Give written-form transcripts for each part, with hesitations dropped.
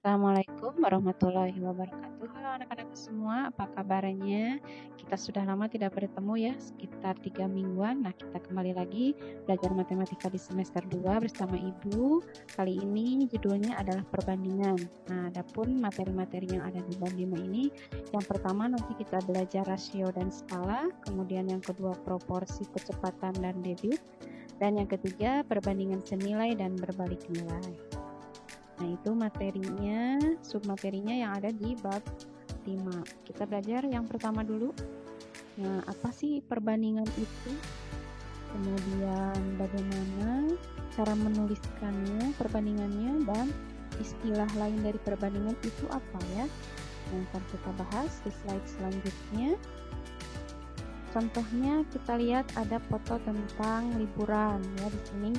Assalamualaikum warahmatullahi wabarakatuh. Halo anak-anak semua, apa kabarnya? Kita sudah lama tidak bertemu ya, sekitar 3 mingguan. Nah, kita kembali lagi belajar matematika di semester 2 bersama Ibu. Kali ini judulnya adalah perbandingan. Nah, adapun materi-materi yang ada di bab 5 ini, yang pertama nanti kita belajar rasio dan skala, kemudian yang kedua proporsi kecepatan dan debit, dan yang ketiga perbandingan senilai dan berbalik nilai. Nah, itu materinya, submaterinya yang ada di bab 5. Kita belajar yang pertama dulu. Nah, apa sih perbandingan itu? Kemudian bagaimana cara menuliskannya, perbandingannya, dan istilah lain dari perbandingan itu apa ya? Nah, akan kita bahas di slide selanjutnya. Contohnya kita lihat ada foto tentang liburan ya. Di sini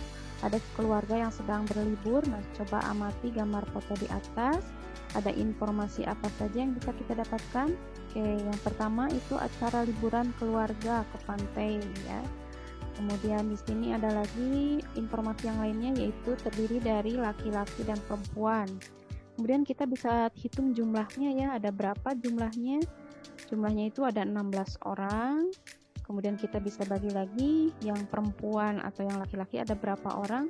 ada keluarga yang sedang berlibur. Nah, coba amati gambar foto di atas. Ada informasi apa saja yang bisa kita dapatkan? Oke, yang pertama itu acara liburan keluarga ke pantai ya. Kemudian di sini ada lagi informasi yang lainnya, yaitu terdiri dari laki-laki dan perempuan. Kemudian kita bisa hitung jumlahnya ya, ada berapa jumlahnya? Jumlahnya itu ada 16 orang. Kemudian kita bisa bagi lagi, yang perempuan atau yang laki-laki ada berapa orang?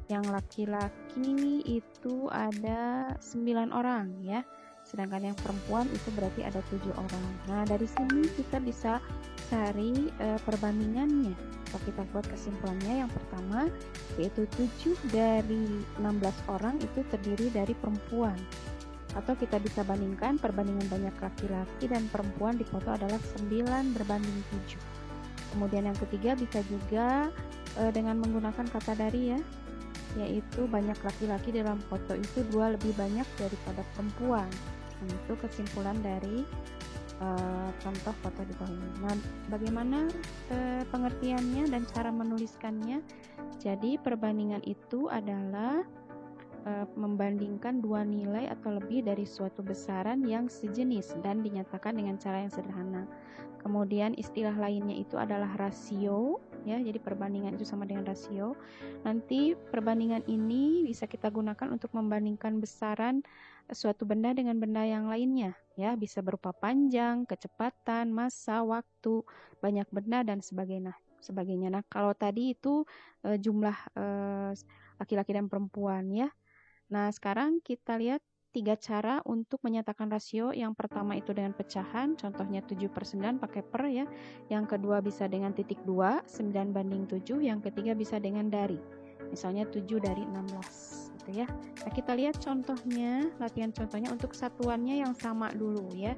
Yang laki-laki itu ada 9 orang ya. Sedangkan yang perempuan itu berarti ada 7 orang. Nah, dari sini kita bisa cari perbandingannya. Kalau kita buat kesimpulannya, yang pertama yaitu 7 dari 16 orang itu terdiri dari perempuan. Atau kita bisa bandingkan perbandingan banyak laki-laki dan perempuan di foto adalah 9 berbanding 7. Kemudian yang ketiga bisa juga dengan menggunakan kata dari ya, yaitu banyak laki-laki dalam foto itu 2 lebih banyak daripada perempuan. Nah, itu kesimpulan dari contoh foto di bawah ini. Nah, bagaimana pengertiannya dan cara menuliskannya? Jadi perbandingan itu adalah membandingkan dua nilai atau lebih dari suatu besaran yang sejenis dan dinyatakan dengan cara yang sederhana. Kemudian istilah lainnya itu adalah rasio ya, jadi perbandingan itu sama dengan rasio. Nanti perbandingan ini bisa kita gunakan untuk membandingkan besaran suatu benda dengan benda yang lainnya ya, bisa berupa panjang, kecepatan, massa, waktu, banyak benda dan sebagainya. Nah, kalau tadi itu jumlah laki-laki dan perempuan ya. Nah, sekarang kita lihat 3 cara untuk menyatakan rasio. Yang pertama itu dengan pecahan, contohnya 7/9 pakai per ya. Yang kedua bisa dengan titik 2, 9/7. Yang ketiga bisa dengan dari, misalnya 7 dari 16 gitu ya. Nah, kita lihat contohnya, latihan contohnya untuk satuannya yang sama dulu ya.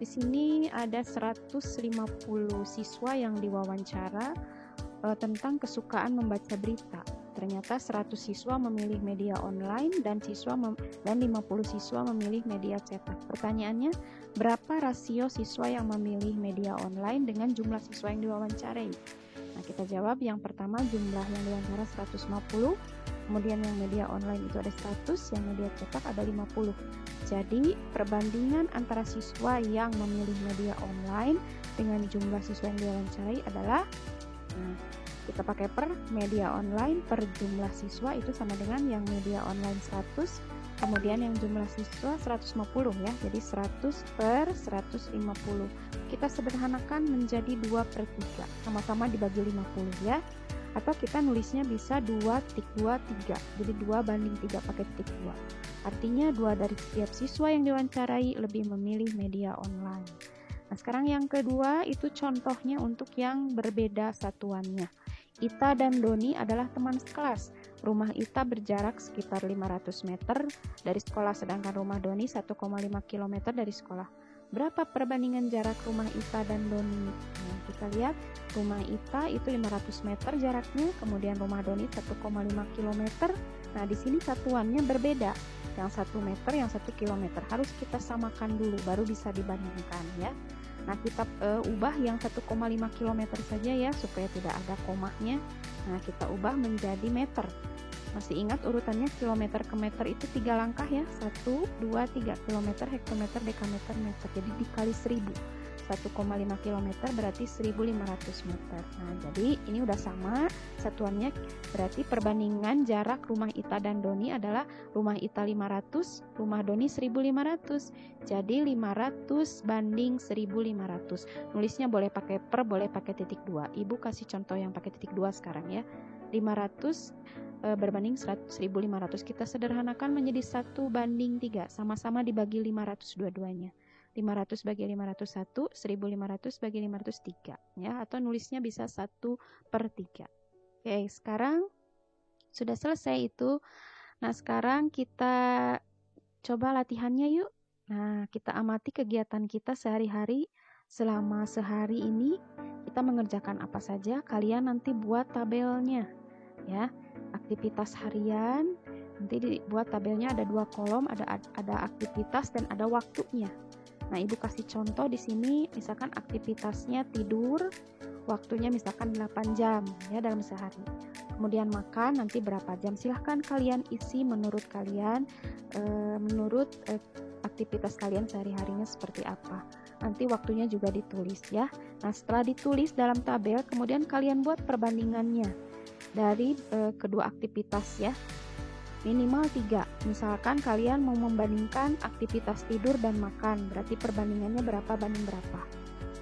Di sini ada 150 siswa yang diwawancara tentang kesukaan membaca berita. Ternyata 100 siswa memilih media online dan 50 siswa memilih media cetak. Pertanyaannya, berapa rasio siswa yang memilih media online dengan jumlah siswa yang diwawancarai? Nah, kita jawab yang pertama, jumlah yang diwawancara 150, kemudian yang media online itu ada 100, yang media cetak ada 50. Jadi, perbandingan antara siswa yang memilih media online dengan jumlah siswa yang diwawancarai adalah kita pakai per media online per jumlah siswa itu sama dengan yang media online 100, kemudian yang jumlah siswa 150 ya, jadi 100 per 150. Kita sederhanakan menjadi 2/3, sama-sama dibagi 50 ya, atau kita nulisnya bisa 2/3, jadi 2/3 pakai titik 2. Artinya 2 dari setiap siswa yang diwawancarai lebih memilih media online. Nah, sekarang yang kedua itu contohnya untuk yang berbeda satuannya. Ita dan Doni adalah teman sekelas. Rumah Ita berjarak sekitar 500 meter dari sekolah, sedangkan rumah Doni 1,5 km dari sekolah. Berapa perbandingan jarak rumah Ita dan Doni? Nah, kita lihat rumah Ita itu 500 meter jaraknya, kemudian rumah Doni 1,5 km. Nah, di sini satuannya berbeda. Yang 1 meter, yang 1 km. Harus kita samakan dulu, baru bisa dibandingkan ya. Nah, kita ubah yang 1,5 km saja ya, supaya tidak ada komanya. Nah, kita ubah menjadi meter. Masih ingat urutannya kilometer ke meter itu 3 langkah ya, 1, 2, 3, kilometer, hektometer, dekameter, meter. Jadi dikali 1000. 1,5 km berarti 1500 meter. Nah, jadi ini udah sama satuannya, berarti perbandingan jarak rumah Ita dan Doni adalah rumah Ita 500, rumah Doni 1500. Jadi 500 banding 1500. Nulisnya boleh pakai per, boleh pakai titik 2. Ibu kasih contoh yang pakai titik 2 sekarang ya. 500 berbanding 1500. Kita sederhanakan menjadi 1 banding 3. Sama-sama dibagi 500 dua-duanya. 500 bagi 501, 1500 bagi 503 ya, atau nulisnya bisa 1/3. Oke, sekarang sudah selesai itu. Nah, sekarang kita coba latihannya yuk. Nah, kita amati kegiatan kita sehari-hari. Selama sehari ini kita mengerjakan apa saja, kalian nanti buat tabelnya ya. Aktivitas harian nanti dibuat tabelnya, ada 2 kolom, ada aktivitas dan ada waktunya. Nah, Ibu kasih contoh di sini, misalkan aktivitasnya tidur, waktunya misalkan 8 jam ya dalam sehari. Kemudian makan nanti berapa jam, silahkan kalian isi menurut kalian, menurut aktivitas kalian sehari-harinya seperti apa. Nanti waktunya juga ditulis ya. Nah, setelah ditulis dalam tabel, kemudian kalian buat perbandingannya dari kedua aktivitas ya. Minimal 3. Misalkan kalian mau membandingkan aktivitas tidur dan makan, berarti perbandingannya berapa banding berapa.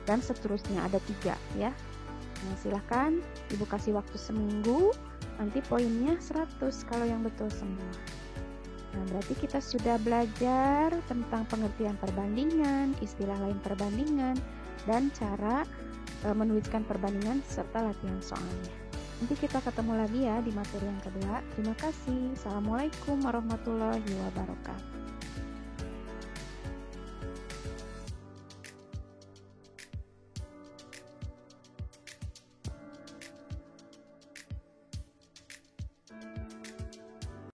Dan seterusnya ada 3 ya. Nah, silahkan Ibu kasih waktu seminggu, nanti poinnya 100 kalau yang betul semua. Nah, berarti kita sudah belajar tentang pengertian perbandingan, istilah lain perbandingan, dan cara menuliskan perbandingan serta latihan soalnya. Nanti kita ketemu lagi ya di materi yang kedua. Terima kasih. Assalamualaikum warahmatullahi wabarakatuh.